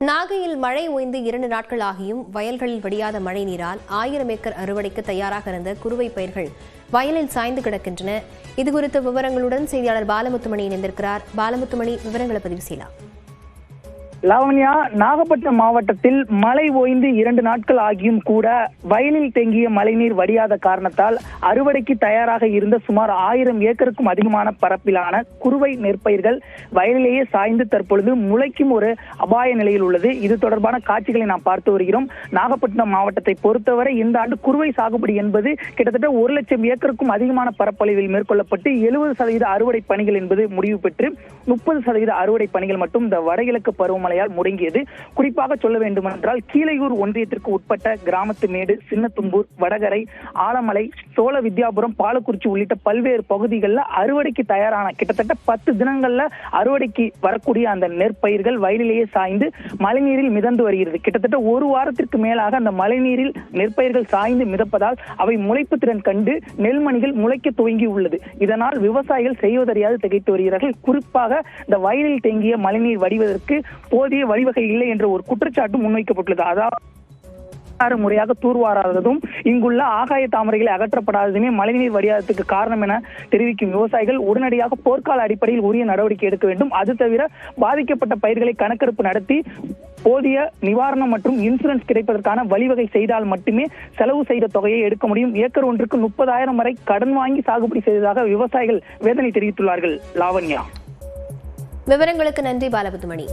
நாகையில் மழை ஓய்ந்து 2 நாட்கள் ஆகியும் வயல்களில் வடியாத மழை நீரால் 1000 ஏக்கர் அறுவடைக்கு தயாராக இருந்த குறுவை பயிர்கள் வயலில் சாய்ந்து கிடக்கின்றன. இதுகுறித்த விவரங்களுடன் செய்தியாளர் பாலமுத்துமணி இணைந்திருக்கிறார். பாலமுத்துமணி, விவரங்களை பதிவு செய்யலாம். லாவண்யா, நாகப்பட்டினம் மாவட்டத்தில் மழை ஓய்ந்து 2 நாட்கள் ஆகியும் கூட வயலில் தேங்கிய மழைநீர் வடியாத காரணத்தால் அறுவடைக்கு தயாராக இருந்த சுமார் 1000 ஏக்கருக்கும் அதிகமான பரப்பிலான குறுவை நெற்பயிர்கள் வயலிலேயே சாய்ந்து தற்பொழுது முளைக்கும் ஒரு அபாய நிலையில் உள்ளது. இது தொடர்பான காட்சிகளை நாம் பார்த்து வருகிறோம். நாகப்பட்டினம் மாவட்டத்தை பொறுத்தவரை இந்த ஆண்டு குறுவை சாகுபடி என்பது கிட்டத்தட்ட 1 லட்சம் ஏக்கருக்கும் அதிகமான பரப்பளவில் மேற்கொள்ளப்பட்டு 70% அறுவடை பணிகள் என்பது முடிவு பெற்று 30% அறுவடை பணிகள் மட்டும் இந்த வடகிழக்கு பருவமழை முடங்கியது. குறிப்பாக சொல்ல வேண்டுமென்றால் கீழையூர் ஒன்றியத்திற்கு உட்பட்ட கிராமத்து மேடு, சின்னத்தும்பூர், வடகரை, ஆலமலை, சோழ வித்யாபுரம், பாலக்குறிச்சி உள்ளிட்ட பல்வேறு பகுதிகளில் அறுவடைக்கு தயாரான கிட்டத்தட்ட 10 தினங்கள்ல அறுவடைக்கு வரக்கூடிய அந்த நெற்பயிர்கள் வயலிலேயே சாய்ந்து மழைநீரில் மிதந்து வருகிறது. கிட்டத்தட்ட 1 வாரத்திற்கு மேலாக அந்த மழைநீரில் நெற்பயிர்கள் சாய்ந்து மிதப்பதால் அவை முளைப்பு திறன் கண்டு நெல்மணிகள் முளைக்க துவங்கி உள்ளது. இதனால் விவசாயிகள் செய்வதறியாது திகைத்து வருகிறார்கள். குறிப்பாக இந்த வயலில் தேங்கிய மழைநீர் வடிவதற்கு போதிய வழிவகை இல்லை என்ற ஒரு குற்றச்சாட்டு முன்வைக்கப்பட்டுள்ளது. அதாவது முறையாக தூர்வாராததும் இங்குள்ள ஆகாய தாமரைகளை அகற்றப்படாததுமே மழைநீர் வடியாதத்துக்கு காரணம் என தெரிவிக்கும் விவசாயிகள் உடனடியாக போர்க்கால அடிப்படையில் உரிய நடவடிக்கை எடுக்க வேண்டும். அது தவிர பாதிக்கப்பட்ட பயிர்களை கணக்கெடுப்பு நடத்தி போதிய நிவாரணம் மற்றும் இன்சூரன்ஸ் கிடைப்பதற்கான வழிவகை செய்தால் மட்டுமே செலவு செய்த தொகையை எடுக்க முடியும். ஏக்கர் ஒன்றுக்கு 30,000 வரை கடன் வாங்கி சாகுபடி செய்ததாக விவசாயிகள் வேதனை தெரிவித்துள்ளார்கள். லாவண்யா, விவரங்களுக்கு நன்றி பாலமுத்துமணி.